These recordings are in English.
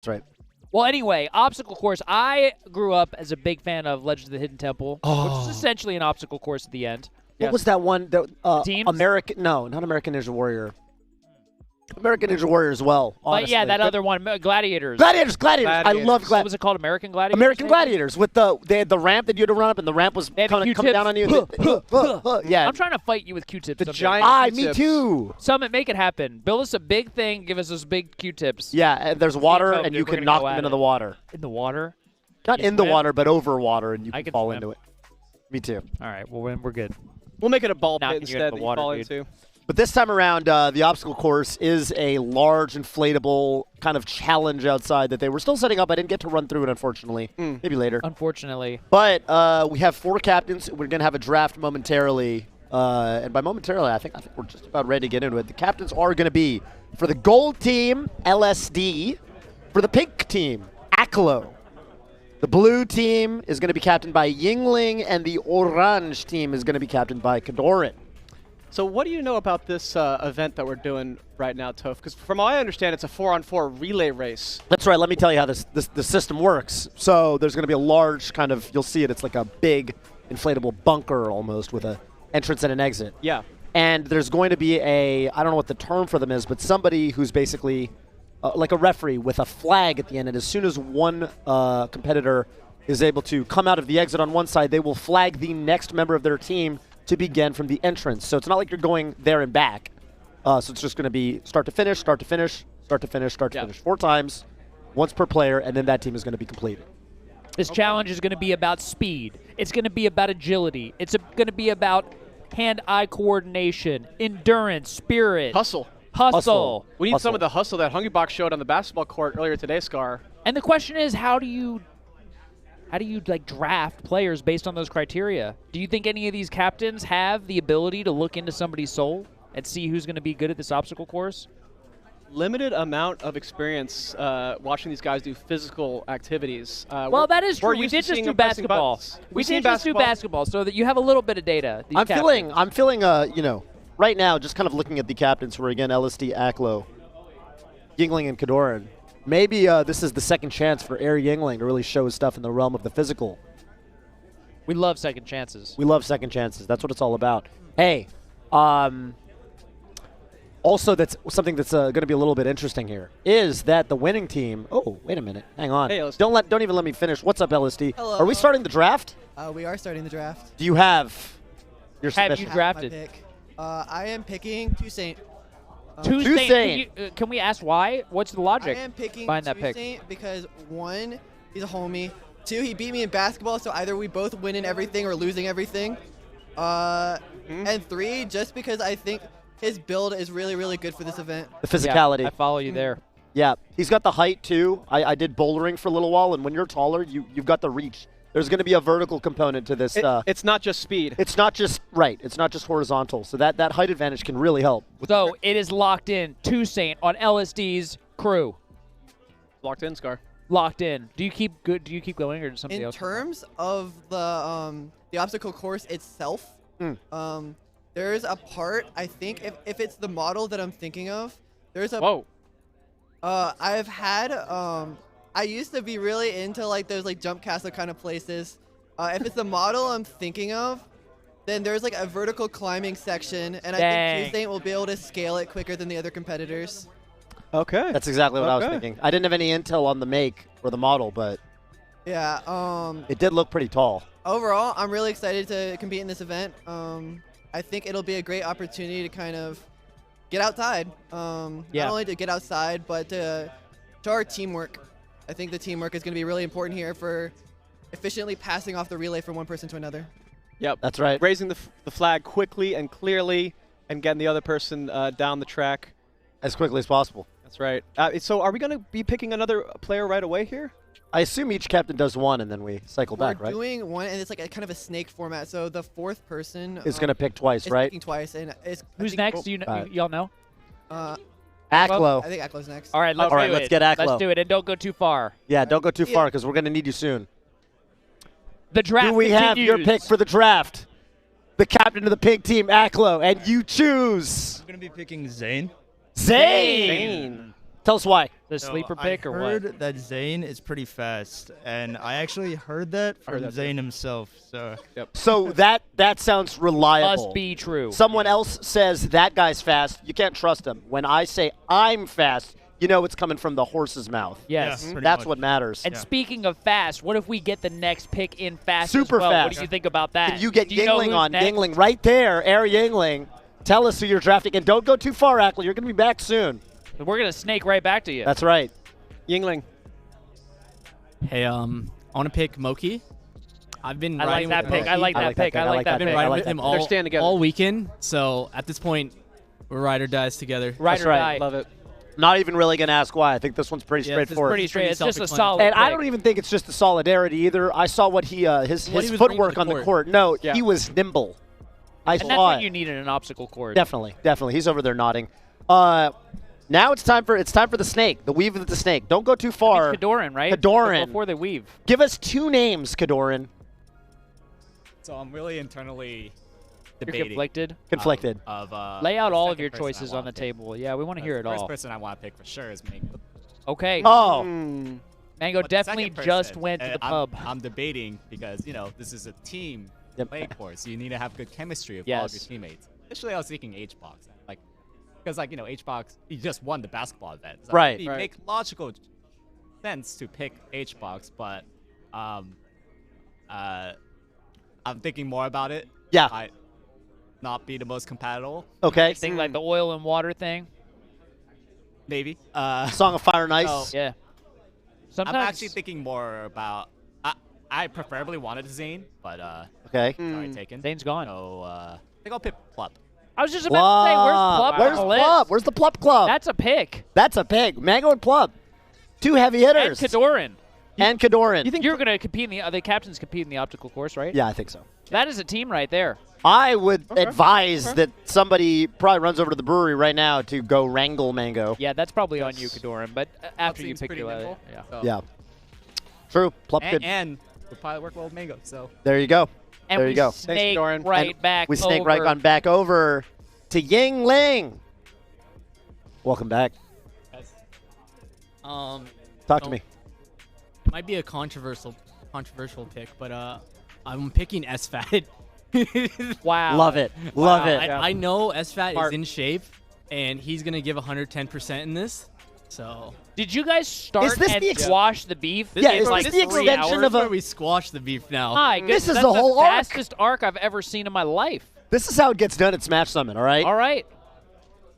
That's right. Well, anyway, obstacle course. I grew up as a big fan of Legends of the Hidden Temple, which is essentially an obstacle course at the end. What was that one? Teams? American? No, not American Ninja Warrior. American Ninja Warrior as well. Honestly. But yeah, that other one, Gladiators. Gladiators. I love What Gladiators. was it called? American Gladiators? American maybe? Gladiators with they had the ramp that you had to run up, and the ramp was They had coming Q-tips. down on you. Yeah. I'm trying to fight you with Q-tips. The someday. giant Me Q-tips. too. Summit, make it happen. Build us a big thing. Give us those big Q-tips. Yeah, and there's water, Dude, and you we're can gonna knock go them at into it. the water. In the water? Not You in the swim? water, but over water, and you I can can fall swim. into it. Me too. All right, well, we're good. We'll make it a ball Knocking pit you into instead the that water, you fall dude. into. But this time around, the obstacle course is a large, inflatable kind of challenge outside that they were still setting up. I didn't get to run through it, unfortunately. Maybe later. Unfortunately. But we have 4 captains. We're going to have a draft momentarily. And by momentarily, I think we're just about ready to get into it. The captains are going to be, for the gold team, LSD. For the pink team, Aklo. The blue team is going to be captained by Yingling, and the orange team is going to be captained by Kadoran. So what do you know about this event that we're doing right now, Toph? Because from what I understand, it's a 4-on-4 relay race. That's right. Let me tell you how the system works. So there's going to be a large kind of, you'll see it, it's like a big inflatable bunker almost with an entrance and an exit. Yeah. And there's going to be I don't know what the term for them is, but somebody who's basically like a referee with a flag at the end. And as soon as one competitor is able to come out of the exit on one side, they will flag the next member of their team to begin from the entrance. So it's not like you're going there and back. So it's just going to be start to finish, start to finish, start to finish, start to finish 4 times, once per player, and then that team is going to be completed. This challenge is going to be about speed. It's going to be about agility. It's going to be about hand-eye coordination, endurance, spirit, Hustle. hustle. We need Hustle. some of the hustle that Hungrybox showed on the basketball court earlier today, Scar. And the question is, how do you like draft players based on those criteria? Do you think any of these captains have the ability to look into somebody's soul and see who's going to be good at this obstacle course? Limited amount of experience watching these guys do physical activities. Well, that is true. We did just do basketball. We did just do basketball, so that you have a little bit of data. these I'm captains. feeling, right now, just kind of looking at the captains who are, again, LSD, Aklo, Yingling, and Kadoran. Maybe this is the second chance for Air Yingling to really show his stuff in the realm of the physical. We love second chances. We love second chances. That's what it's all about. Hey, also that's something that's going to be a little bit interesting here is that the winning team. Oh, wait a minute. Hang on. Hey, LSD. Don't even let me finish. What's up, LSD? Hello. Are we starting the draft? We are starting the draft. Do you have your Have submission? you drafted? My pick. I am picking Toussaint. Toussaint. Can we ask why? What's the I logic am picking behind that pick? Toussaint because 1, he's a homie. 2, he beat me in basketball, so either we both win in everything or losing everything. And 3, just because I think his build is really, really good for this event. The physicality. Yeah, I follow you there. Yeah, he's got the height too. I did bouldering for a little while, and when you're taller, you've got the reach. There's going to be a vertical component to this. It's not just speed. It's not just It's not just horizontal. So that height advantage can really help. So it is locked in. Toussaint on LSD's crew. Locked in, Scar. Locked in. Do you keep going, or does something In else? terms of the obstacle course itself, there's a part, I think, if it's the model that I'm thinking of, there's a... Whoa. I've had, I used to be really into like those like jump castle kind of places. If it's the model I'm thinking of, then there's like a vertical climbing section, and I think Toussaint will be able to scale it quicker than the other competitors. Okay. That's exactly what I was thinking. I didn't have any intel on the make or the model, but Yeah. it did look pretty tall. Overall, I'm really excited to compete in this event. I think it'll be a great opportunity to kind of get outside. Not only to get outside, but to show our teamwork. I think the teamwork is going to be really important here for efficiently passing off the relay from one person to another. Yep. That's right. Raising the flag quickly and clearly and getting the other person down the track. As quickly as possible. That's right. So are we going to be picking another player right away here? I assume each captain does one, and then we cycle back, We're right? doing one, and it's like a kind of a snake format. So the fourth person Is going to pick twice, is right? picking twice, and it's Who's next? Do you y'all know? Aklo. I think Aklo's next. All right, let's do it. Let's get Aklo. Let's do it, and don't go too far. Yeah, don't go too far because we're going to need you soon. The draft Do we have your continues. pick for the draft? The captain of the pink team, Aklo, and you choose I'm going to be picking Zane. Zane. Tell us why. The sleeper pick I or heard what? that Zayn is pretty fast, and I actually heard that from that too. Zayn himself. So So that sounds reliable. Must be true. Someone else says that guy's fast. You can't trust him. When I say I'm fast, you know it's coming from the horse's mouth. Yes. Yeah, pretty That's much. what matters. And speaking of fast, what if we get the next pick in fast Super as well? What fast. do you think about that? Can you get Do you know Yingling who's on? next? Yingling right there. Air Yingling. Tell us who you're drafting. And don't go too far, Ackler. You're going to be back soon. We're going to snake right back to you. That's right. Yingling. Hey, I want to pick Moki. I've been I like riding that with pick. Moki. I like that pick. I like that I've been pick. riding like with that him pick. all, They're staying together. all weekend. So at this point, we're ride or dies together. Ride That's or right. die. Love it. Not even really going to ask why. I think this one's pretty Yeah, this is straightforward. Pretty straight. It's just a self-explanatory. solid And I pick. don't even think it's just the solidarity either. I saw what his What he was bringing to footwork the on the court. court. No, Yeah. he was nimble. I And that's saw what it. you need in an obstacle course. Definitely. He's over there nodding. Now it's time for the snake, the weave of the snake. Don't go too far. It's Kadoran, right? Kadoran. Before they weave. Give us two names, Kadoran. So I'm really internally You're debating. conflicted. Conflicted. Lay out the all of second your person I choices wanna on the pick. table. Yeah, we want to hear it The first all. person I want to pick for sure is Mango. Okay. Oh, Mm. Mango But the definitely second just person, went to the I'm- pub. I'm debating because this is a team Yep. play course. You need to have good chemistry with all of your Yes. teammates. Initially, I was thinking H-Box, because H-Box, he just won the basketball event. So Right. It Right. make logical sense to pick H-Box, but I'm thinking more about it. Yeah. Might not be the most compatible, okay. Think like the oil and water thing. maybe. Song of Fire and Ice. Oh. Yeah. Sometimes I'm actually thinking more about. I preferably wanted Zayn, but Okay. sorry, taken. Zayn's gone. So I think I'll pick Plup. I was just about to say, where's Plup Where's on the list? Plup? Where's the Plup Club? That's a pick. That's a pig. Mango and Plup. Two heavy And hitters. Kadoran. And Kadoran. You think You're going to compete in the captains compete in the optical course, right? Yeah, I think so. That is a team right there. I would advise that somebody probably runs over to the brewery right now to go wrangle Mango. Yeah, that's probably on you, Kadoran. But after you seems pick pretty your nimble. yeah. So- Yeah. True. Plup could. And would probably work well with Mango. So There you go. And there we you go. snake Kadoran. right And back We snake over. right on back over to Yingling. Welcome back. Um, Talk to Oh. me. might be a controversial pick, but I'm picking SFAT. Wow. Love it. Love Wow. it. I know SFAT Smart. is in shape, and he's gonna give 110% in this. So Did you guys start Is this and the ex- squash the beef? Yeah, in is like this the 3 extension hours? of a- where we squash the beef now. My This goodness, is that's the whole arc. fastest arc I've ever seen in my life. This is how it gets done at Smash Summit, all right? All right.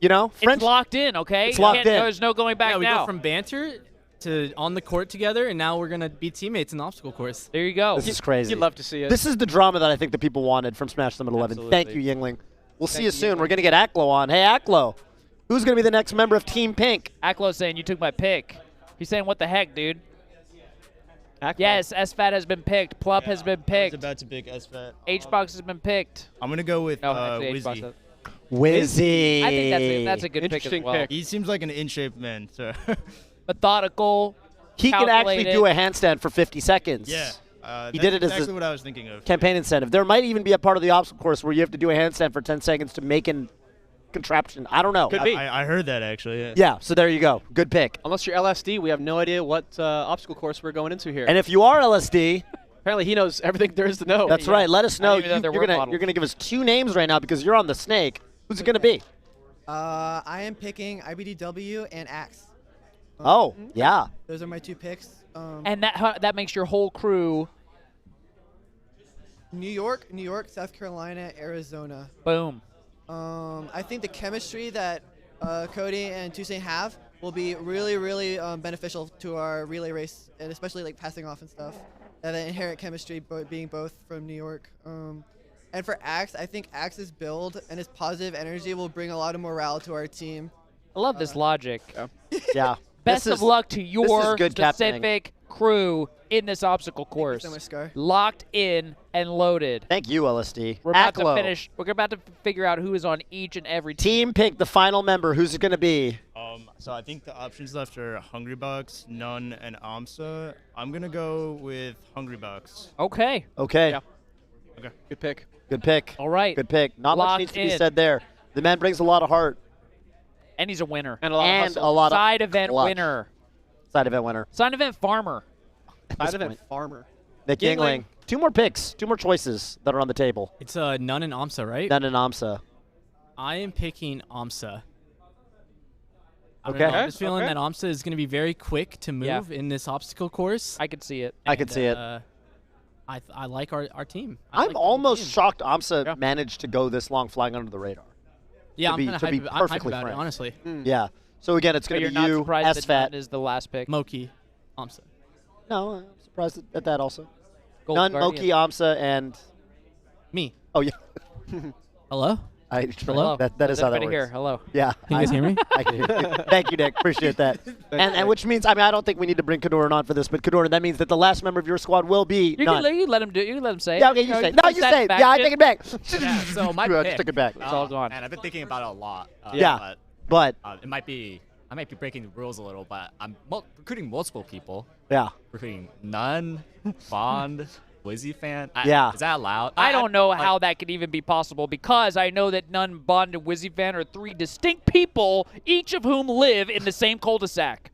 You know, French. It's locked in, okay? It's locked Can't- in. There's no going back Yeah, we now. go from banter to on the court together, and now we're gonna be teammates in the obstacle course. there you go. This is crazy. You'd love to see it. This is the drama that I think the people wanted from Smash Summit 11. Thank you, Absolutely. Yingling. We'll see you soon. We're going to get Aklo on. Hey, Aklo, who's going to be the next member of Team Pink? Aklo saying you took my pick. He's saying, what the heck, dude? Ackler. Yes, SFAT has been picked. Plup has been I was picked. about to pick SFAT. H-Box has been picked. I'm gonna go with No, actually, H-Box. Wizzy. Wizzy. I think that's a good pick as Interesting well. pick. He seems like an in-shape man. So Methodical. He can actually calculated. do a handstand for 50 seconds. yeah, He that's did it as exactly a what I was thinking of. campaign incentive. There might even be a part of the obstacle course where you have to do a handstand for 10 seconds to make an contraption. I don't know. Could be. I heard that actually. Yeah. Yeah, so there you go. Good pick. Unless you're LSD, we have no idea what obstacle course we're going into here. And if you are LSD, apparently he knows everything there is to know. that's right. Let us know. even know there were models. You're gonna give us two names right now because you're on the snake. Who's it gonna be? I am picking IBDW and Axe. Oh, yeah. Those are my two picks. And that makes your whole crew, New York, South Carolina, Arizona. boom. I think the chemistry that Cody and Toussaint have will be really, really beneficial to our relay race, and especially like passing off and stuff. And the inherent chemistry being both from New York. And for Axe, I think Axe's build and his positive energy will bring a lot of morale to our team. I love this logic. Yeah. Best This of is- luck to your good captaining. specific crew in this obstacle Thank you course. so much, Scar. Locked in and loaded. Thank you, LSD. We're about Aklo. to finish. We're about to figure out who is on each and every team. Team pick the final member. Who's it gonna be? So I think the options left are Hungrybox, Nun, and Amsa. I'm gonna go with Hungrybox. Okay. Okay. Yeah. Good pick. Good pick. All right. Good pick. Not much Locked needs to be in. said there. The man brings a lot of heart And he's a winner. And a lot of and hustle. a lot of Side event clutch. winner. Side event winner. Side event farmer. Side event point. farmer. Nick Yingling. Yingling. 2 more picks. 2 more choices that are on the table. It's Nun and Amsa, right? None and Amsa. I am picking Amsa. I don't Okay. know, I'm just feeling Okay. that Amsa is going to be very quick to move in this obstacle course. I could see it. I could see it. I like our team. I I'm like the almost team. shocked Amsa Yeah. managed to go this long flying under the radar. Yeah, to I'm be- kind of to be hyped, I'm hyped perfectly about it, frank. honestly. Yeah. So again, it's But going you're to not be you, surprised that Nunn SFAT. is the last pick. Moki, Amsa. No, I'm surprised at that also. Gold None, Guardian. Moki, Amsa, and Me. oh yeah, Hello? Hello. That is how that Everybody works. here. Hello. Yeah. Can you guys hear me? I can hear you. Thank you, Nick. Appreciate that. And which means, I mean, I don't think we need to bring Kadoran on for this, but Kadoran, that means that the last member of your squad will be You None. can, you let him do. You can let him say. Yeah, it. okay, you know, say it. No, you say it. Yeah, I take it back. Yeah, so my I pick. just took it back. It's all gone. And I've been thinking about it a lot. Yeah. But, It might be. I might be breaking the rules a little, but I'm recruiting multiple people. yeah. Recruiting None, Bond, Wizzy fan. Yeah. Is that allowed? I don't know how that could even be possible because I know that Nunn, Bond, and Wizzy Fan are 3 distinct people, each of whom live in the same cul-de-sac.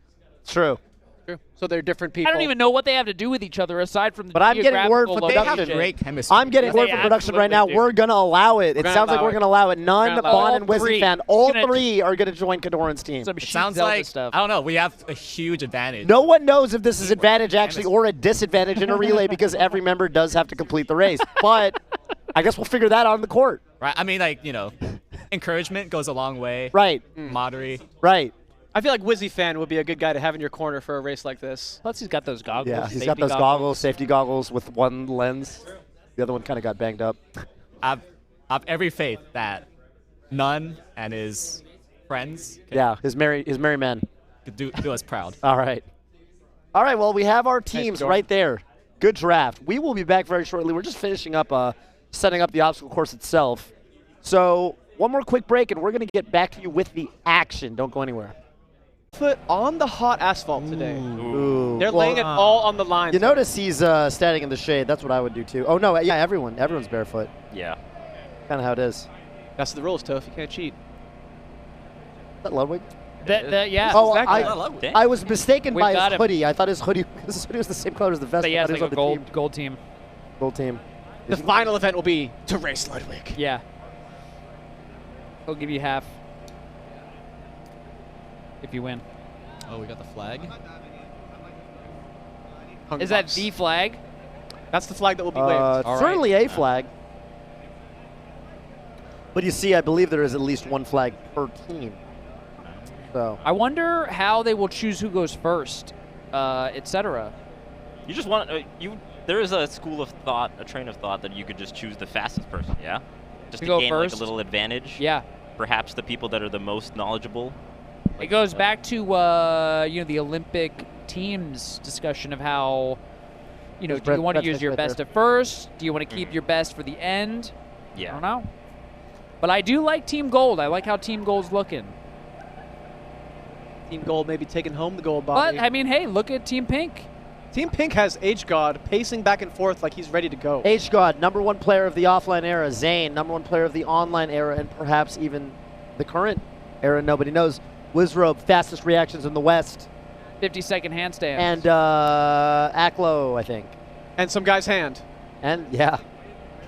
True. True. So they're different people. I don't even know what they have to do with each other aside from the But I'm getting word geographical from They production. have location. great chemistry. I'm getting Yes, word they from production right now. absolutely do. We're going to allow it. It gonna sounds like allow we're it. going to allow it. None, gonna allow Bond, it. and Wizzy Three. Fan. All It's gonna- 3 are going to join Kadoran's team. Some It Sheik sounds Zelda like stuff. I don't know. We have a huge advantage. No one knows if this is advantage actually or a disadvantage in a relay because every member does have to complete the race. But I guess we'll figure that out on the court. Right? I mean, encouragement goes a long way. Right. Camaraderie. Right. I feel like Wizzy fan would be a good guy to have in your corner for a race like this. Plus, he's got those goggles. Yeah, he's safety got those goggles, safety goggles with one lens. The other one kind of got banged up. I have every faith that Nunn and his friends can Yeah, his merry men. do us proud. All right. All right, well, we have our teams Jordan. right there. Good draft. We will be back very shortly. We're just finishing up setting up the obstacle course itself. So one more quick break, and we're going to get back to you with the action. Don't go anywhere. Foot on the hot asphalt today. Ooh. They're Well, laying it all on the line. You notice he's standing in the shade. That's what I would do, too. Oh, no, yeah, everyone's barefoot. Yeah. Kind of how it is. That's the rules, Toph. You can't cheat. Is that Ludwig? Yeah. Oh, exactly. I was mistaken We by got his him. hoodie. I thought his hoodie was the same color as the vest. But yeah, I it's thought like he a was on the gold team. Gold team. The final event will be to race Ludwig. Yeah. He'll give you half if you win. Oh, we got the flag. Hungry Is that Bucks. the flag? That's the flag that will be waved. All right. Certainly a flag. But you see, I believe there is at least one flag per team. So I wonder how they will choose who goes first, etc. You just want there is a school of thought, a train of thought that you could just choose the fastest person, yeah? Just To to go gain like first? a little advantage. Yeah. Perhaps the people that are the most knowledgeable. It goes back to the Olympic teams discussion of how do you Brett- want to Brett's use your right best there. at first? Do you want to keep your best for the end? Yeah. I don't know. But I do like Team Gold. I like how Team Gold's looking. Team Gold maybe taking home the gold But body. I mean, hey, look at Team Pink. Team Pink has H-God pacing back and forth like he's ready to go. H-God, #1 player of the offline era. Zane, #1 player of the online era, and perhaps even the current era. Nobody knows. Wizrobe, fastest reactions in the West, 50-second handstand. and Aklo, I think. And some guy's hand. And yeah,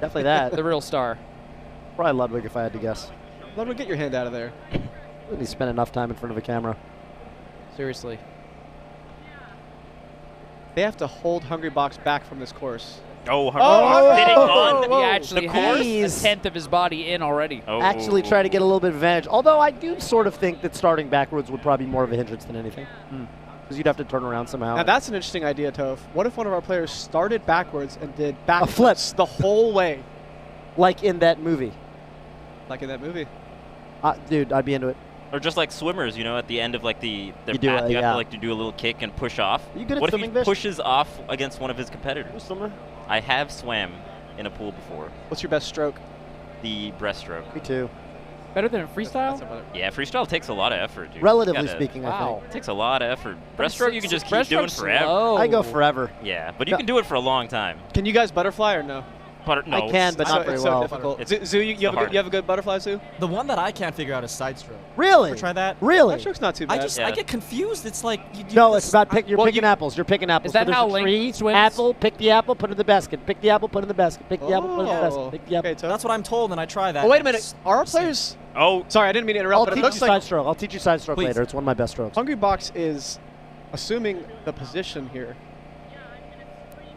definitely that. the real star. Probably Ludwig, if I had to guess. Ludwig, get your hand out of there. He spent enough time in front of a camera. Seriously. They have to hold Hungry Box back from this course. Oh, Oh, sitting on He actually the has course? He's- a tenth of his body in already. Oh. Actually try to get a little bit of advantage. Although I do sort of think that starting backwards would probably be more of a hindrance than anything. Because you'd have to turn around somehow. Now that's an interesting idea, Toph. What if one of our players started backwards and did back flip. the whole way, like in that movie. like in that movie? Dude, I'd be into it. Or just like swimmers, at the end of like their You do path, it, you have yeah. to like to do a little kick and push off. Are you good at What if he swimming, Vish? pushes off against one of his competitors? Swimmer? I have swam in a pool before. What's your best stroke? The breaststroke. Me too. Better than freestyle? Yeah, freestyle takes a lot of effort, dude. Relatively You gotta- speaking, I Wow. think. It takes a lot of effort. Breaststroke you can just keep doing Breaststroke's forever. slow. I go forever. Yeah, but you No. can do it for a long time. Can you guys butterfly or no? No. I can, but not very it's well. so difficult. It's- Zoo, you have, hard. you have a good butterfly, Zoo? The one that I can't figure out is side stroke. Really? Ever try that? Really? That stroke's not too bad. I get confused. It's like you do No, this- it's about you're Well, picking apples. You're picking apples. Is that so there's how a Link tree, swims? apple, pick the apple, put it in the basket. Pick the apple, put it in the basket. Pick the apple, put it in the basket. Pick the apple. Okay, Toph. That's what I'm told, and I try that. Oh, wait a minute. It's- Are our players... Oh, Sorry, I didn't mean to interrupt, I'll but it teach looks you like side stroke. I'll teach you side stroke Please. later. It's one of my best strokes. Hungrybox is assuming the position here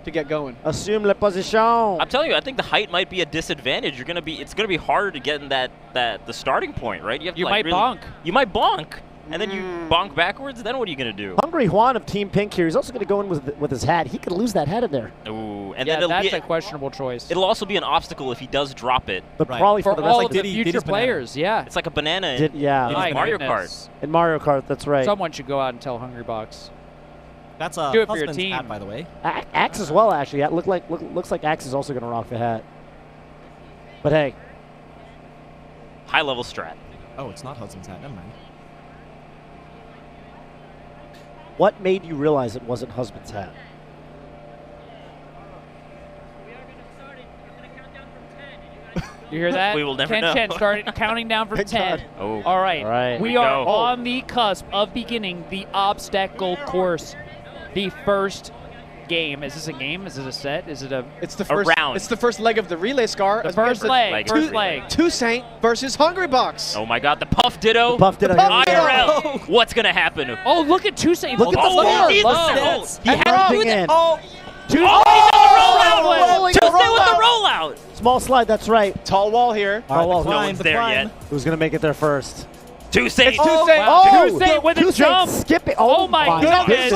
to get going. Assume la position. I'm telling you, I think the height might be a disadvantage. It's gonna be harder to get in the starting point, right? You have to You like might really, bonk. You might bonk, and then you bonk backwards. Then what are you gonna do? Hungry Juan of Team Pink here. He's also going to go in with his hat. He could lose that hat in there. Ooh, and Yeah, then that's it'll a questionable choice. it'll also be an obstacle if he does drop it. But Right. probably For for the rest all of of the Diddy- future Diddy's banana. players, yeah. It's like a banana in, Did- yeah. in My Mario goodness. in Mario Kart. That's right. Someone should go out and tell Hungrybox. That's a Do it for your husband's team. hat, by the way. Axe as well, actually. Looks like Axe is also going to rock the hat. But hey, Kart. High level strat. Oh, it's not husband's hat. Never mind. what made you realize it wasn't husband's hat? You hear that? We will never Ken know. Chen started counting down from 10. Oh. All right. All right. We Here we are go. on the cusp of beginning the obstacle course. The first game. Is this a game? Is it a set? Is it a It's the first. round. It's the first leg of the relay scar. the as we first have leg? Leg. First Leg. leg. Toussaint versus Hungrybox. Oh my God, the Puff Ditto. The Puff Ditto. Here we go. IRL. What's gonna happen? Oh, look at Toussaint. Look at Oh, the he needs low. the Low. set. He He had had to do everything that. in. Oh, Two- oh, rolling. Tuesday with the rollout. Small slide, that's right. Tall wall here. Oh, well, No one's there yet. Who's going to make it there first? Toussaint. Toussaint. Wow. Toussaint with a Toussaint jump. skipping. Oh my goodness.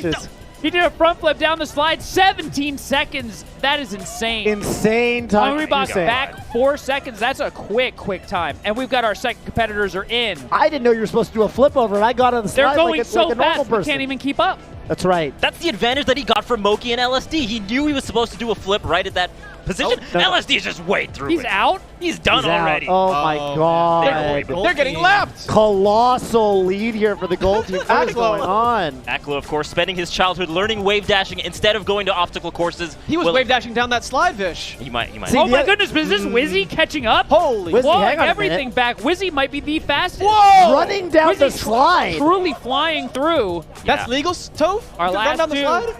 gracious. He did a front flip down the slide. 17 seconds. That is insane. Insane time. Hungrybox Toussaint. back 4 seconds. That's a quick time. And we've got our second competitors are in. I didn't know you were supposed to do a flip over, and I got on the slide They're going like a, so like a normal fast, we person. can't even keep up. That's right. That's the advantage that he got from Moki and LSD. He knew he was supposed to do a flip right at that position. no. LSD is just way through He's it. out. He's done He's out. already. Oh, my God. They're getting lapped. Colossal lead here for the gold team. What is Aklo. going on? Aklo, of course, spending his childhood learning wave dashing instead of going to obstacle courses. He was Will- wave dashing down that slide, Vish. He might. See, Oh the my oth- goodness, is this Wizzy catching up? Holy. Wizzy, Whoa, hang on a everything minute. back. Wizzy might be the fastest. Whoa! Running down Wizzy the slide. Truly flying through. That's Yeah. legal, Toph? Our You can last run down the two. slide?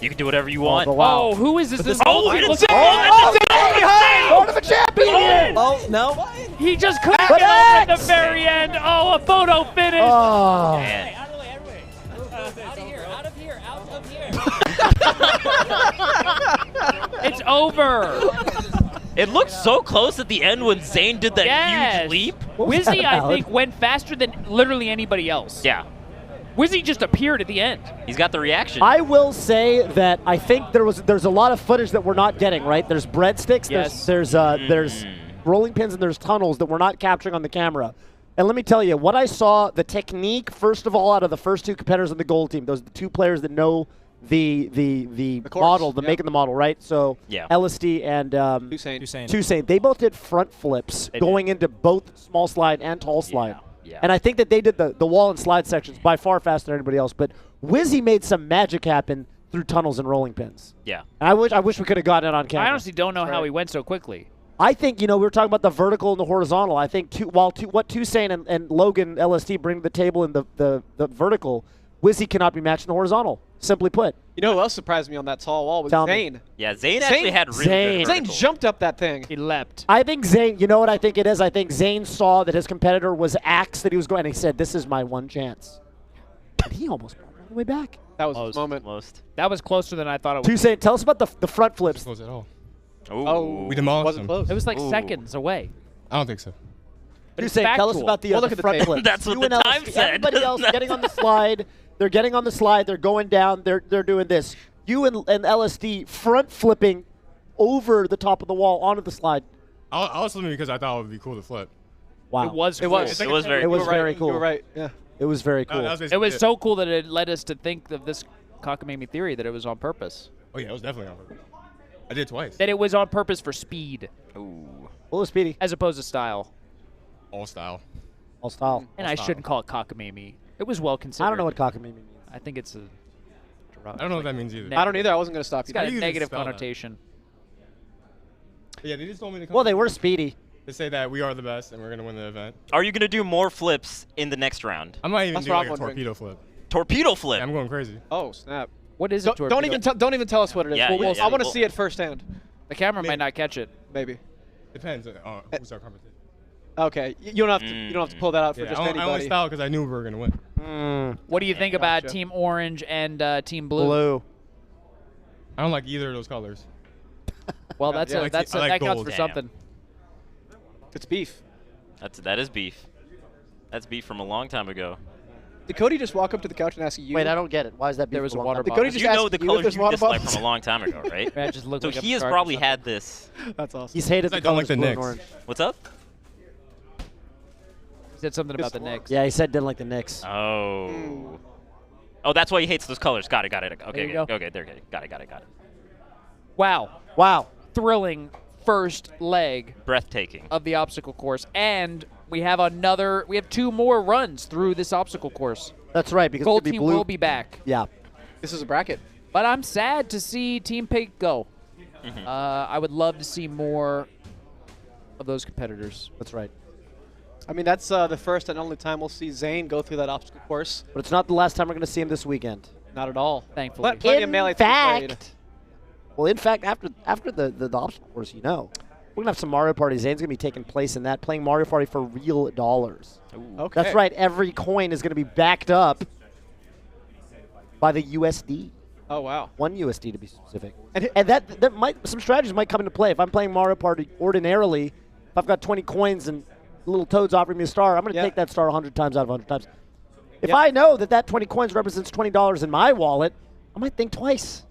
You can do whatever you Oh, want. the wow. Oh, who is this? This Oh, gold look team at looks- Zane! Lord of a champion! Oh, no. He just couldn't But get up at X! the very end. Oh, a photo finish. Oh. Man. It's over. It looked so close at the end when Zane did that Yes. huge leap. What was Wizzy, that I about? think, went faster than literally anybody else. Yeah, Wizzy just appeared at the end. he's got the reaction. I will say that I think there's a lot of footage that we're not getting, right? There's breadsticks, Yes. there's rolling pins, and there's tunnels that we're not capturing on the camera. And let me tell you, what I saw, the technique, first of all, out of the first two competitors on the gold team, those are the two players that know the course, model, the yeah. make of the model, right? So Yeah. LSD and Toussaint. Toussaint, they both did front flips They going into both small slide and tall slide. yeah. And I think that they did the wall and slide sections by far faster than anybody else. But Wizzy made some magic happen through tunnels and rolling pins. Yeah. And I wish we could have gotten it on camera. I honestly don't know how right. he went so quickly. I think, we were talking about the vertical and the horizontal. I think what Toussaint and Logan LSD bring to the table in the vertical, Wizzy cannot be matched in the horizontal, simply put. You know who else surprised me on that tall wall was Tell me. Zane. Yeah, Zane actually had really Zane. good Zane vertical. jumped up that thing. He leapt. I think Zane, you know what I think it is? I think Zane saw that his competitor was axed, that he was going, and he said, this is my one chance. And he almost brought it all the way back. That was his moment. Most. That was closer than I thought it was. Toussaint, tell us about the front flips. Close at all. Oh, We demolished wasn't them. close. It was like Ooh. seconds away. I don't think so. But it's Toussaint, tell us factual. about the, We'll the look at the front tape. flips. That's what You the and time LSD, said. Everybody else getting on the slide. They're getting on the slide. They're going down. They're doing this. You and LSD front flipping over the top of the wall onto the slide. I was flipping because I thought it would be cool to flip. Wow. It was. It cool. was. It was very. It was You were right. very cool. You were right. Yeah. It was very cool. That was It basically was so cool that it led us to think of this cockamamie theory that it was on purpose. Oh yeah, it was definitely on purpose. I did it twice. That it was on purpose for speed Ooh. What was Speedy? as opposed to style. All style. All style. And I shouldn't call it cockamamie. It was well considered. I don't know what cockamamie means. I think it's a. I don't know what that means either. I don't either. I wasn't going to stop It's you. got How a do you even negative spell that? connotation. Yeah, they just told me to come. Well, they were speedy. They say that we are the best and we're gonna win the event. Are you gonna do more flips in the next round? I might even That's do what like I'm a wondering. torpedo flip. Torpedo flip. Yeah, I'm going crazy. Oh snap! What is it? Don't even tell us what it is. Yeah, Well, yeah, yeah. I want to Well- see it firsthand. The camera might not catch it. Maybe. Depends on who's our competition. Okay. You don't have to pull that out for Yeah, just I only anybody. style because I knew we were gonna win. What do you think about Gotcha. Team Orange and Team Blue? Blue. I don't like either of those colors. Well, Yeah, that's yeah. a, I like that's the- a, I like that counts gold. for Damn. something. It's beef. That is beef. That's beef from a long time ago. Did Cody just walk up to the couch and ask you? Wait, I don't get it. Why is that? There was a beautiful? water Did bottle. Cody just You know ask the you if colors there's you water dislike bottles? from a long time ago, right? That just looked So like a he has shark or probably something. had this. That's awesome. He's hated I the don't colors like the blue and Knicks. orange. What's up? He said something about the Knicks. Yeah, he said didn't like the Knicks. Oh. Oh, that's why he hates those colors. Got it. Okay, There you okay, go. okay, there. Got it. Wow. Wow. Thrilling first leg Breathtaking. of the obstacle course. And we have two more runs through this obstacle course. That's right, because Gold it's gonna be team blue. will be back. Yeah. This is a bracket. But I'm sad to see Team Pink go. Mm-hmm. I would love to see more of those competitors. That's right. I mean, that's the first and only time we'll see Zane go through that obstacle course. But it's not the last time we're going to see him this weekend. Not at all. Thankfully. Plenty of melee to be played. Well, in fact, after the obstacle course, we're going to have some Mario Party. Zane's going to be taking place in that, playing Mario Party for real dollars. Okay. That's right. Every coin is going to be backed up by the USD. Oh wow. 1 USD to be specific. And And that might some strategies might come into play. If I'm playing Mario Party ordinarily, if I've got 20 coins and little Toad's offering me a star, I'm going to take that star 100 times out of 100 times. If I know that 20 coins represents $20 in my wallet, I might think twice.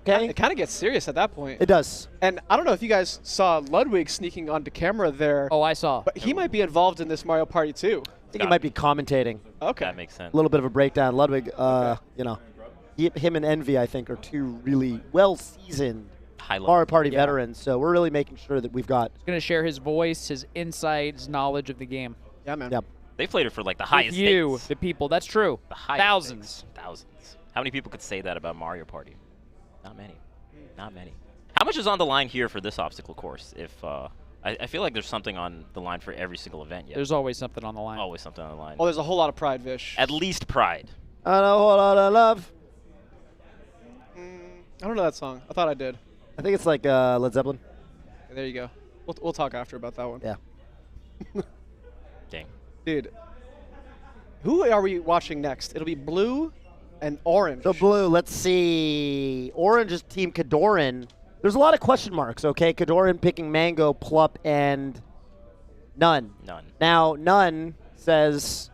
Okay? It kind of gets serious at that point. It does. And I don't know if you guys saw Ludwig sneaking onto camera there. Oh, I saw. But he might be involved in this Mario Party too. I think he might be commentating. Okay. That makes sense. A little bit of a breakdown. Ludwig, him and Envy, I think, are two really well-seasoned Mario Party veterans. So we're really making sure that we've got. He's going to share his voice, his insights, knowledge of the game. Yeah, man. Yep. They played it for like the With highest you, stakes. the people. That's true. The highest Thousands. stakes. Thousands. How many people could say that about Mario Party? Not many. Not many. How much is on the line here for this obstacle course? If I feel like there's something on the line for every single event yet. There's always something on the line. Always something on the line. Oh, there's a whole lot of pride, Vish. At least pride. I know a whole lot of love. I don't know that song. I thought I did. I think it's like Led Zeppelin. Okay, there you go. We'll talk after about that one. Yeah. Dang. Dude, who are we watching next? It'll be blue and orange. So blue, let's see. Orange is Team Kadoran. There's a lot of question marks, okay? Kadoran picking Mango, Plup, and None. None. Now, None says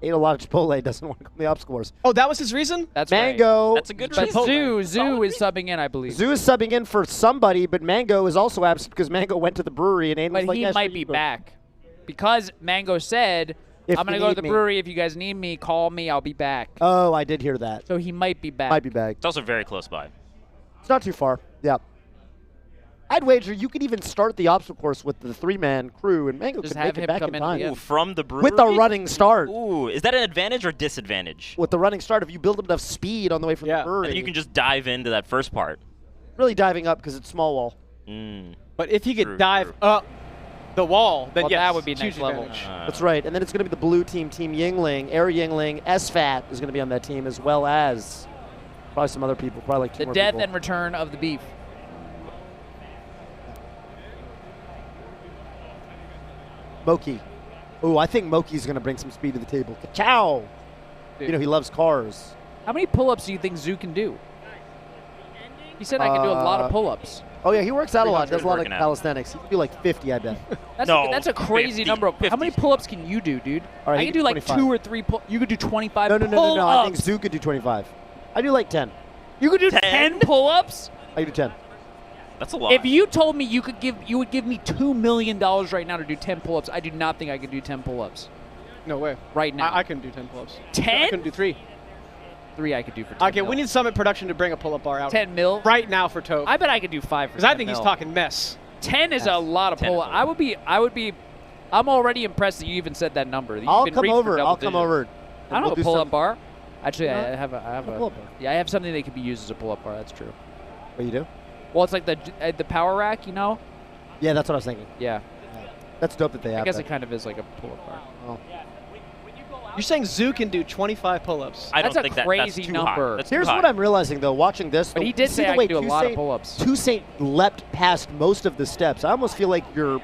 ate a lot of Chipotle, doesn't want to go on the obstacle course. Oh, that was his reason? That's Mango. right. That's a good But reason. Zoo is subbing in, I believe. Zoo is subbing in for somebody, but Mango is also absent because Mango went to the brewery and Aiden was But like, he yeah, might sure, be you go. back. Because Mango said, If I'm going to you go to need the me. brewery. If you guys need me, call me. I'll be back. Oh, I did hear that. So he might be back. Might be back. It's also very close by. It's not too far. Yeah. I'd wager you could even start the obstacle course with the three-man crew, and Mango Just could have make it him back come in in time. at the Ooh, from the brewery? With a running start. Ooh, is that an advantage or disadvantage? With the running start, if you build up enough speed on the way from the brewery, And you can just dive into that first part. really diving up because it's small wall. Mm. But if he could True, dive true. up the wall, then Well, yes, that would be huge next level. advantage. That's right. And then it's going to be the blue team, Team Yingling, Air Yingling, SFAT is going to be on that team, as well as probably some other people, probably like two The more death people. and return of the beef. Moki. Ooh, I think Moki's going to bring some speed to the table. Ciao. You know, he loves cars. How many pull-ups do you think Zoo can do? He said I can do a lot of pull-ups. Oh, yeah, he works out a lot. 300 Does a lot of working out. calisthenics. He can do like 50, I bet. That's a crazy 50, number. How 50. many pull-ups can you do, dude? All right, I he can can do like 25. 2 or 3 pull. You could do 25 No, pull-ups. I think Zoo could do 25. I do like 10. You could do 10 pull-ups? I could do 10. That's a lot. If you told me you would give me $2 million right now to do 10 pull-ups, I do not think I could do 10 pull-ups. No way. Right now. I couldn't do 10 pull-ups. 10? I couldn't do 3. 3 I could do for 10 Okay, we need Summit Production to bring a pull-up bar out. 10 mil? Right now for Tove. I bet I could do 5 for Because I 10 think he's mil. talking mess. 10 is a lot of 10 pull-ups. I'm already impressed that you even said that number. That you I'll even come reached for over. double I'll come digits. over. I don't have a pull-up bar. Actually, You know I have a pull-up bar. yeah, I have something that could be used as a pull-up bar. That's true. What you do? Well, it's like the power rack, you know? Yeah, that's what I was thinking. Yeah. That's dope that they have I guess that. it kind of is like a pull-up bar. Oh. You're saying Zoo can do 25 pull-ups? I That's don't a think crazy that's too number. high. That's Here's too high. what I'm realizing, though, watching this. But he you did see say the I way could do a lot of pull-ups. Toussaint leapt past most of the steps. I almost feel like your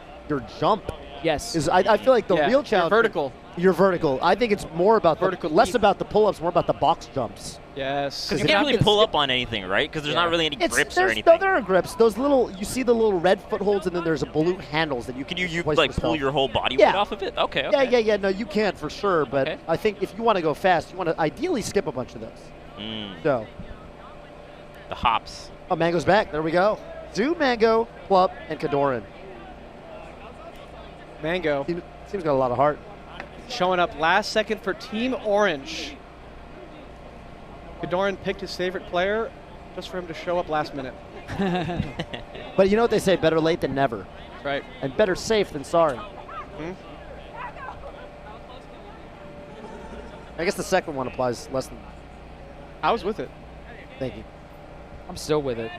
jump Yes. is. I feel like the Yeah, real you're challenge. vertical. You're vertical. I think it's more about Vertical less leap. about the pull-ups, more about the box jumps. Yes. Because you you're can't not really gonna pull skip- up on anything, right? Because there's not really any grips or there's anything. No, there are grips. Those little, you see the little red footholds, and then there's a blue handles that you Can you place like yourself. pull your whole body Yeah. weight off of it? Okay. Yeah, Okay. yeah. No, you can't for sure. But Okay. I think if you want to go fast, you want to ideally skip a bunch of those. So, The hops. oh, Mango's back. There we go. Zoo, Mango, Plup, and Kadoran. Mango Seems got a lot of heart. showing up last second for Team Orange. Kadoran picked his favorite player just for him to show up last minute. But you know what they say, better late than never. That's right. And better safe than sorry. Hmm? I guess the second one applies less than. I was with it. Thank you. I'm still with it.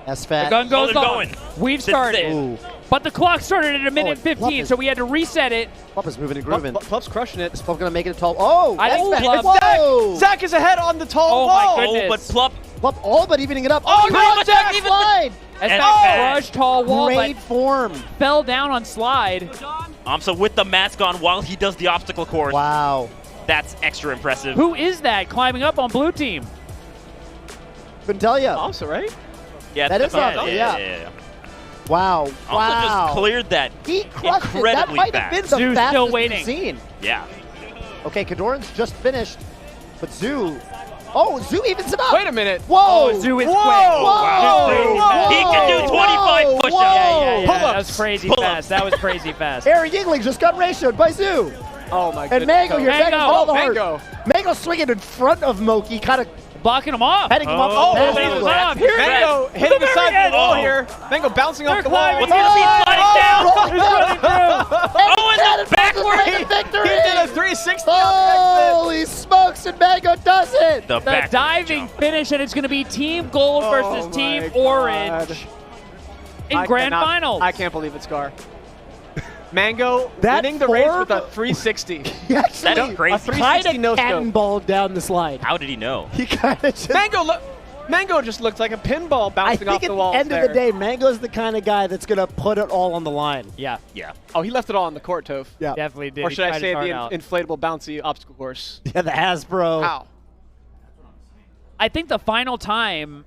That's The fat. gun goes they're off. going. We've This is started. it. Ooh. But the clock started at a minute and Plup 15, is- so we had to reset it. Plup is moving and grooving. Plup's crushing it. Is Plup going to make it a tall? Oh! I that's think fat. Plup- Whoa! Zach is ahead on the tall Oh my wall. goodness. Oh, but Plup. Plup all but evening it up. Oh, he great runs Zach, that even- slide! As And- that oh! crushed tall wall, Great but form. fell down on slide. So with the mask on while he does the obstacle course. Wow. That's extra impressive. Who is that climbing up on blue team? Couldn't tell you. Also, right? Yeah, That is that's- awesome, yeah. yeah. Wow. Also Wow. just cleared that He crushed it. That incredibly might have been fast. the Zoo's fastest still waiting. we've seen. Yeah. Okay, Kadoran's just finished, but Zoo. Oh, Zoo evens it up. Wait a minute. Whoa. Oh, Zoo is Whoa. quick. Wow. Whoa. He can do 25 Whoa. push-ups. Whoa. Yeah, that Pull-ups. was crazy Pull-ups. fast. That was crazy fast. Aaron Yingling just got ratioed by Zoo. Oh, my And goodness. Mango here, Mango. taking all the heart. Mango. Mango swinging in front of Moki, kind of Blocking him off. heading him up. Oh, the but he path. was off. Here Mango hitting the side of the wall here. Mango bouncing off the wall. What's gonna be sliding down? Running through. Oh, and the backward. He victory. He did a 360 on Holy smokes, and Mango does it. The The backward diving jump. finish, and it's going to be Team Gold Oh versus my Team God. Orange in Grand Finals. I can't believe it, Scar. Mango That winning the race form- with a 360. He actually That's crazy. A 360 no scope. cannonballed down the slide. How did he know? He kind of just. Mango just looked like a pinball I bouncing off think at the wall. the end of the day, Mango's the kind of guy that's going to put it all on the line. Yeah, Yeah. Oh, he left it all on the court, Toph. Yeah. definitely did. Or He should I tried say his the heart out. inflatable bouncy obstacle course? Yeah, the Hasbro. How? I think the final time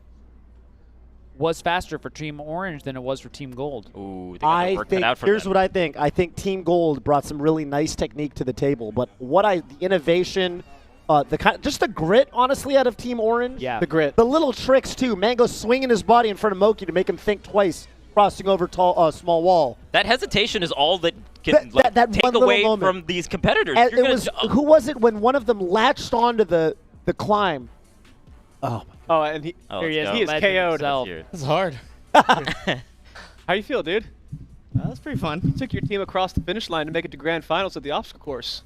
was faster for Team Orange than it was for Team Gold. Ooh, they got their I work think cut out for here's them. what I think. I think Team Gold brought some really nice technique to the table, but the innovation, just the grit, honestly, out of Team Orange. Yeah. The grit. The little tricks too. Mango swinging his body in front of Moki to make him think twice, crossing over small wall. That hesitation is all that can That take one little away moment. from these competitors. And You're it gonna was who was it when one of them latched onto the climb? Oh, Oh, and he, Oh, Here he is. let's he is legend KO'd. himself. Here. It's hard. How you feel, dude? That's pretty fun. You took your team across the finish line to make it to grand finals at the obstacle course.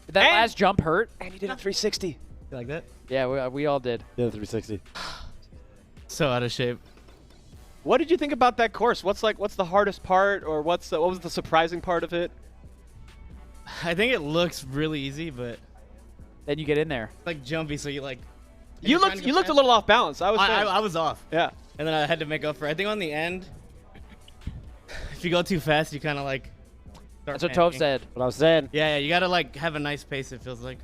Did that And- last jump hurt? And you did a 360. You like that? Yeah, we all did. yeah, 360. So out of shape. What did you think about that course? What's the hardest part, or what was the surprising part of it? I think it looks really easy, but Then you get in there. like jumpy, so you like. You looked a little off balance. I was. I was off, yeah. and then I had to make up for it. I think on the end, if you go too fast, you kind of like. That's what Toph said. What I was saying. Yeah, you gotta like have a nice pace. It feels like.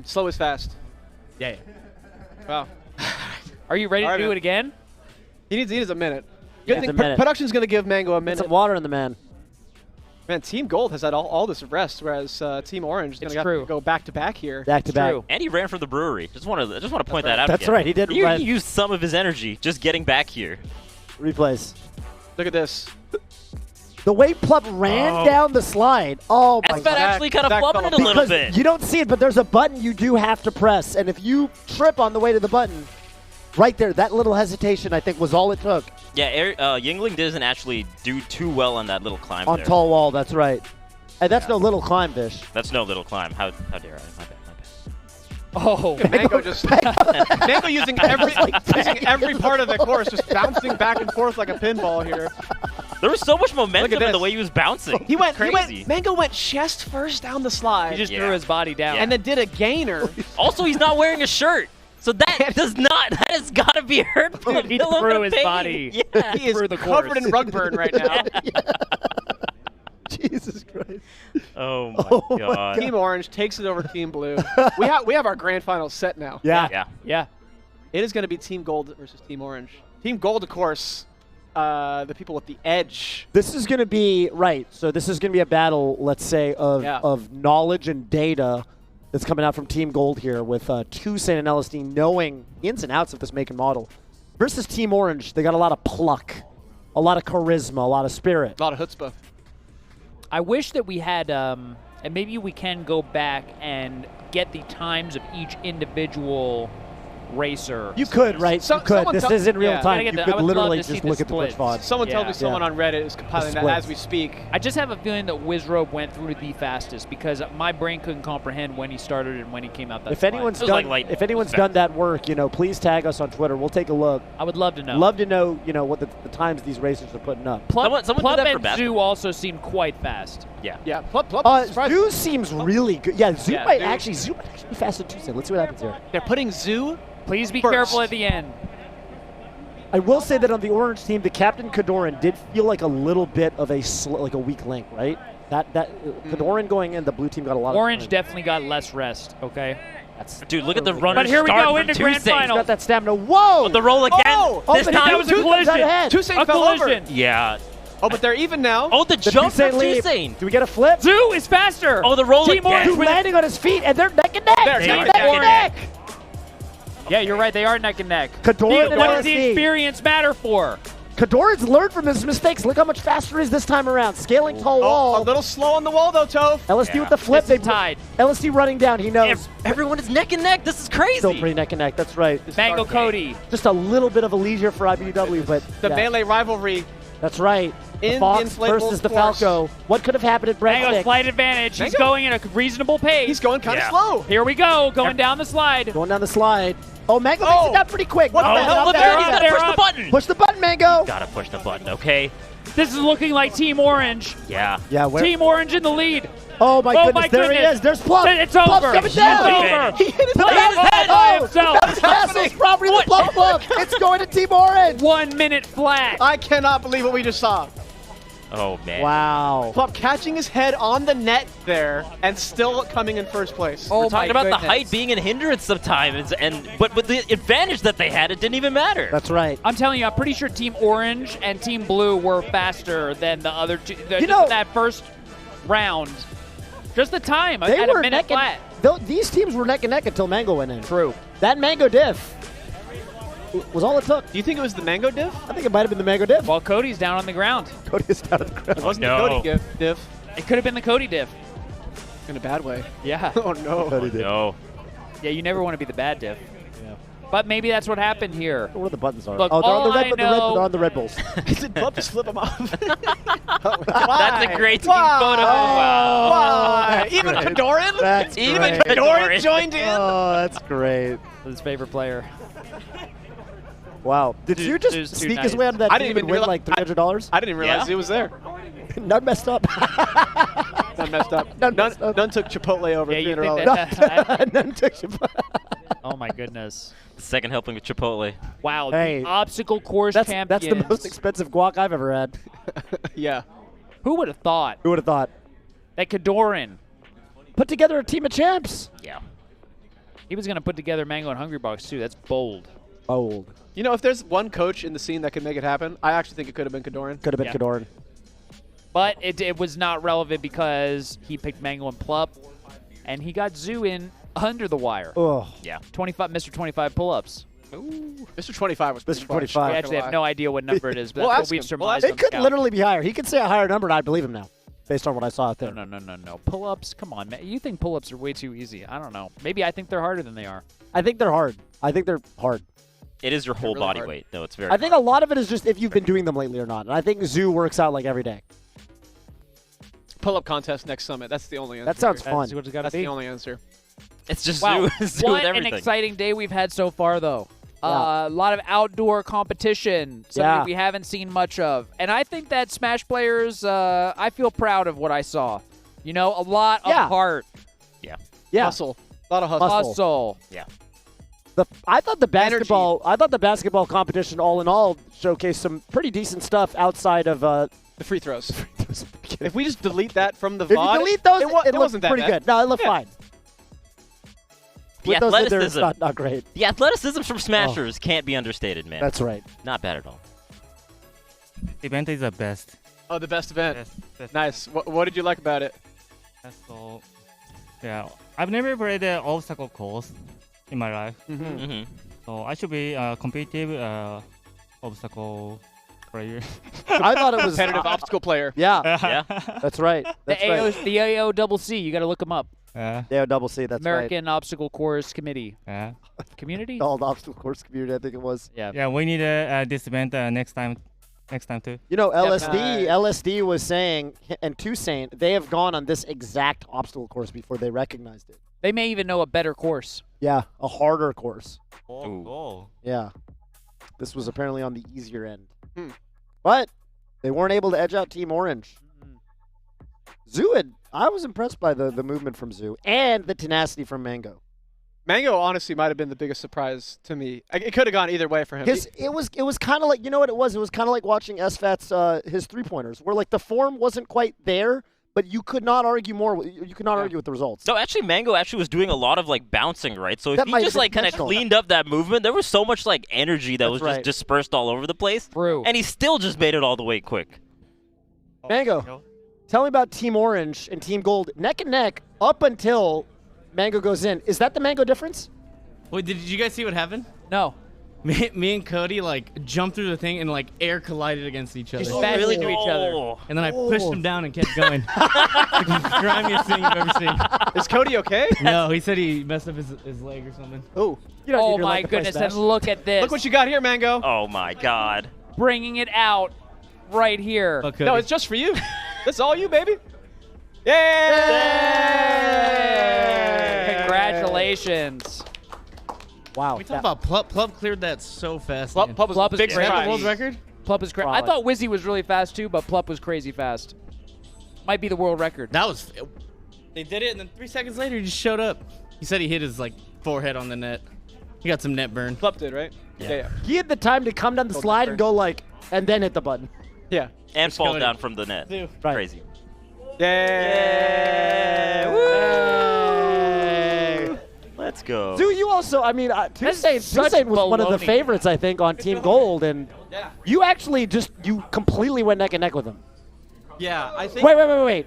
Slow is fast. Yeah. Wow. Are you ready All to right, do man. it again? He needs a minute. Good Yeah. thing It's a minute. production's gonna give Mango a Get minute. some water in the man. Man, Team Gold has had all this rest, whereas Team Orange is It's gonna have true. to go back to back here. Back to back. True. And he ran for the brewery. Just want to point that out. That's again. right, he did He run. used some of his energy just getting back here. Replays. Look at this. The way Plup ran down the slide. Oh my That's actually kind of Zach flubbing fell it a little Because bit. you don't see it, but there's a button you do have to press, and if you trip on the way to the button, right there, that little hesitation, I think, was all it took Yeah, Yingling doesn't actually do too well on that little climb on there. tall wall. That's right, and that's no little climb, Bish. That's no little climb. How dare I? My bad. Oh, Mango just Mango using every part of the course, just bouncing back and forth like a pinball here. There was so much momentum in this. the way he was bouncing. He went. Crazy. Mango went chest first down the slide. he just threw his body down. and then did a gainer. Also, he's not wearing a shirt. So that that has got to be hurtful. He threw his body. Yeah. He is through the covered course. in rug burn right now. Jesus Christ. Oh my Oh my god. Team Orange takes it over Team Blue. we have our grand final set now. Yeah. Yeah. Yeah. It is going to be Team Gold versus Team Orange. Team Gold, of course, the people with the edge. This is going to be, right, so this is going to be a battle, let's say, of knowledge and data that's coming out from Team Gold here with Toussaint and LSD knowing ins and outs of this make and model. Versus Team Orange, they got a lot of pluck, a lot of charisma, a lot of spirit. A lot of chutzpah. I wish that we had, and maybe we can go back and get the times of each individual racer. You could, right? So- you could. someone This tell- is in real yeah. time. I You would could love literally to see just the look at the Twitch splits. VOD. Someone told me Yeah. someone on Reddit is compiling that splits. as we speak. I just have a feeling that Wizrobe went through the fastest because my brain couldn't comprehend when he started and when he came out that If slide. anyone's It was done, like lightning. if anyone's done that work, please tag us on Twitter. We'll take a look. I would love to know. Love to know, what the times these racers are putting up. Plup, Someone Plup did that for and basketball. Zoo also seem quite fast. Yeah. Yeah, Plup. Zoo seems really good. Yeah, Zoo Yeah, might Zoo- actually be faster than Toussaint. Let's see what happens here. They're putting Zoo. Please be First. careful at the end. I will say that on the Orange team, the Captain Kadoran did feel like a little bit of a weak link, right? That Kadoran going in, the blue team got a lot Orange of time. definitely got less rest, okay? Dude, look at the runner But here we start go from into grand Toussaint. final. Got that stamina. Whoa! The roll again. Oh! This but time. That was a Toussaint comes out collision. ahead. Toussaint A fell over. collision. Yeah. Oh, but they're even now. Oh, the The jump from Toussaint lead. Toussaint. Do we get a flip? Zoo is faster. Oh, the roll Team again. Orange He's with landing on his feet, and they're neck and neck. They're Neck neck and neck. Yeah, you're right. They are neck and neck. Kadoran and What does the LSD. experience matter for? Kadoran's learned from his mistakes. Look how much faster he is this time around. Scaling tall Oh, a wall. little slow on the wall though, Toph. LSD Yeah. with the flip. This is tied. LSD running down. He knows. Everyone is neck and neck. This is crazy. Still pretty neck and neck. That's right. Mango Cody. Just a little bit of a leisure for IBW, but The yeah, melee rivalry. that's right. The In the Fox inflatable versus the course. Falco. What could have happened at Mango Breakfast? slight advantage. He's Mango? going at a reasonable pace. He's going kind of Yeah. slow. Here we go, going down the slide. Going down the slide. Oh, Mango makes Oh. it down pretty quick. What Oh, the hell? look They're at it. He's up. got to They're push the up. button. Push the button, Mango. Gotta push the button, okay? This is looking like Team Orange. Yeah. Yeah, where? Team Orange in the lead. Oh my Oh goodness! my There he goodness. is. There's Plum. It's over. Plum's coming It's down. over. He hit his Plum head. his head by himself. That was Castle's property. The Plum Plum. It's going to Team Orange. 1 minute flat. I cannot believe what we just saw. Oh, man. Wow. Plum catching his head on the net there and still coming in first place. Oh We're talking my about the goodness. height being a hindrance sometimes, but with the advantage that they had, it didn't even matter. That's right. I'm telling you, I'm pretty sure Team Orange and Team Blue were faster than the other two. You know- that first round. Just the time They at were a minute neck flat. and these teams were neck and neck until Mango went in. True. That Mango diff was all it took. Do you think it was the mango diff? I think it might have been the Mango diff. While Cody's down on the ground. Cody is down at the ground. It wasn't no. the Cody diff. It could have been the Cody diff. In a bad way. Yeah. Oh no. Cody diff. No. Yeah, you never want to be the bad diff. But maybe that's what happened here. Where the buttons are. Look, oh, they're on all the I Red, know- they're on the Red Bulls. Did Plum just flip him off? That's a great team Why? photo. Wow. Why? Even Kadoran? That's Even great. Kadoran joined in? Oh, that's great. His favorite player. Wow. Did Dude, you just dude's too sneak his nice. way out of that I team didn't and even win realize- like $300? I didn't realize Yeah? he was there. None messed up. None messed up. None messed up. None took Chipotle over Yeah, you $300. think that- None took you. Oh my goodness. Second helping with Chipotle. Wow. Hey, the obstacle course That's champions. the most expensive guac I've ever had. Yeah. Who would have thought Who would have thought? that Kadoran, Put together a team of champs. Yeah. he was going to put together Mango and Hungry Box too. That's bold. Old. You know, if there's one coach in the scene that could make it happen, I actually think it could have been Kadoran. Could have been Yeah. Kadoran. But it was not relevant because he picked Mango and Plup, and he got Zoo in under the wire. Oh. Yeah. 25, Mr. 25 pull-ups. Mr. 25 was pretty Mr. fun. 25. We actually have no idea what number it is, but We'll that's ask what we've him. We'll surmised. ask It on could Scout. literally be higher. He could say a higher number, and I believe him now, based on what I saw out there. No. Pull-ups? Come on, man. You think pull-ups are way too easy. I don't know. Maybe I think they're harder than they are. I think they're hard. I think they're hard. It is your whole really body hard. weight, though. It's very I think a lot of it is just if you've been doing them lately or not. And I think Zoo works out like every day. Pull-up contest next summit. That's the only answer. That sounds here. fun. That's what it's got to That's be. the only answer. It's just Wow, Zoo with what an everything. exciting day we've had so far, though. Yeah. A lot of outdoor competition, something Yeah. we haven't seen much of. And I think that Smash players, I feel proud of what I saw. You know, a lot of Yeah. heart, Yeah. Hustle. A lot of hustle. hustle. I thought the basketball competition, all in all, showcased some pretty decent stuff outside of The free throws. If we just delete that from the If you VOD, delete those, it, it, looked wasn't that pretty bad. good. No, it looked Yeah. fine. The With those in there, it's athleticism. not great. The athleticism from Smashers can't be understated, man. That's right. Not bad at all. Event is the best. Oh, the best event. Best. Nice. What did you like about it? So, yeah, I've never played an obstacle course in my life, Mm-hmm. so I should be a competitive obstacle player. I thought it was Competitive obstacle player. Yeah, Yeah. that's right. That's The right. the AOCC, you got to look them up. Yeah, Yeah, double C. That's American Obstacle Course Committee. yeah. Community? right. All the obstacle course community, I think it was. Yeah. Yeah, we need this event next time too. You know, Nice. LSD was saying, and Toussaint, they have gone on this exact obstacle course before they recognized it. They may even know a better course. Yeah, a harder course. Ooh. Yeah. This was apparently on the easier end. Hmm. But they weren't able to edge out Team Orange. Zoo I was impressed by the movement from Zoo and the tenacity from Mango. Mango honestly might have been the biggest surprise to me. It could have gone either way for him. It was kind of like, you know what it was? It was kind of like watching SFAT's his three-pointers, where like the form wasn't quite there, but you could not argue more. You could not argue with the results. No, actually, Mango actually was doing a lot of like bouncing, right? So if That he might just have like been kind of intentional. cleaned up that movement, there was so much like energy that That's was right. just dispersed all over the place, True. and he still just made it all the way quick. Mango, tell me about Team Orange and Team Gold, neck and neck up until Mango goes in. Is that the Mango difference? Wait, did you guys see what happened? No. Me and Cody like jumped through the thing and like air collided against each other. Just smashed into each other. Oh. And then I pushed him down and kept going. Like the grimiest thing you've ever seen. Is Cody okay? No, he said he messed up his leg or something. Oh, You don't need Oh your my leg to play goodness! Smash. And look at this. look what you got here, Mango. Oh my God. Bringing it out right here. Fuck Cody. No, it's just for you. That's all you, baby. Yay! Congratulations. Wow. We talk about Plup. Plup cleared that so fast. Plup, man. Plup was Plup is big great. Is that surprise. the world record? Plup is great. I Fraud. thought Wizzy was really fast too, but Plup was crazy fast. Might be the world record. That was. They did it, and then 3 seconds later, he just showed up. He said he hit his like forehead on the net. He got some net burn. Plup did, right? Yeah. He had the time to come down the slide and go like, and then hit the button. Yeah. And fall going down from the net. Dude. Right. Crazy. Yay! Let's go. Dude, you also, I mean, Toussaint such was one of the baloney. favorites, I think, on Team Gold, and you actually you completely went neck and neck with him. Yeah, I think Wait.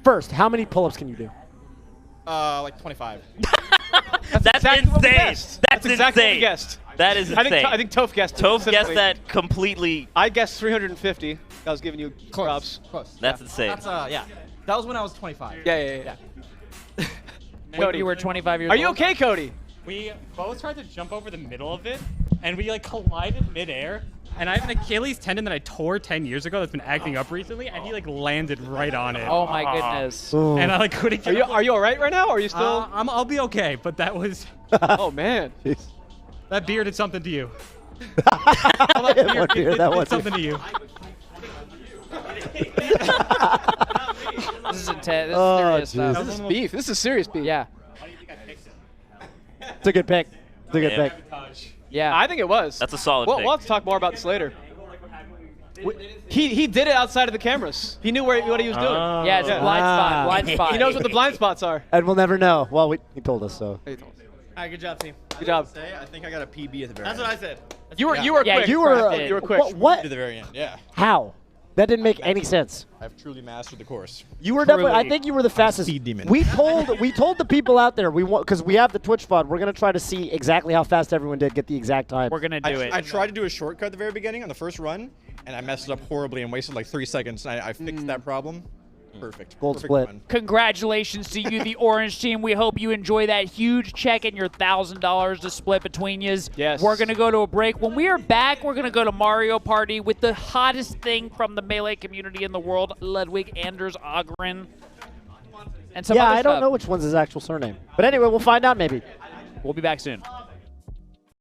First, how many pull-ups can you do? like 25. That's exactly what we insane. guessed. That's exactly what we insane. guessed. That is insane. I think Toph guessed it Toph guessed specifically. that completely. I guessed 350. I was giving you props. Close. That's yeah. insane. That's yeah. That was when I was 25. Yeah. When Cody, you were 25 years are you old? okay, Cody? We both tried to jump over the middle of it, and we like collided midair. And I have an Achilles tendon that I tore 10 years ago that's been acting up recently, and he like landed right on it. Oh my goodness. And I like couldn't get Are you all right right now? Or are you still? I'll be okay, but that was Oh man. that beer did something to you. I didn't want to hear that Did one. something to you. This is intense. This Oh, is serious jeez. stuff. This is beef. This is serious beef. Yeah. It's a good pick. It's a good Yeah. pick. Yeah. I think it was. That's a solid We'll pick. have to talk more about this later. He did it outside of the cameras. He knew what he was doing. yeah, it's a blind spot. Ah. Blind spot. He knows what the blind spots are. And we'll never know. Well, he told us so. All right, good job, team. Good job. I think I got a PB at the very That's what I said. You were Yeah, quick. You were. Crafted. You were quick. What? To the very end, yeah. How? That didn't make any sense. I've truly mastered the course. You were definitely. I Truly. think you were the fastest. Speed demon. We told the people out there we want because we have the Twitch VOD. We're gonna try to see exactly how fast everyone did. Get the exact time. We're going to do it. I tried to do a shortcut at the very beginning on the first run, and I messed it up horribly and wasted like 3 seconds. And I fixed that problem. Perfect. Gold Perfect split. run. Congratulations to you, the Orange team. We hope you enjoy that huge check and your $1,000 to split between yous. Yes. We're going to go to a break. When we are back, we're going to go to Mario Party with the hottest thing from the Melee community in the world, Ludwig Anders Ogren. and some yeah, other I don't stuff. know which one's his actual surname. But anyway, we'll find out maybe. We'll be back soon.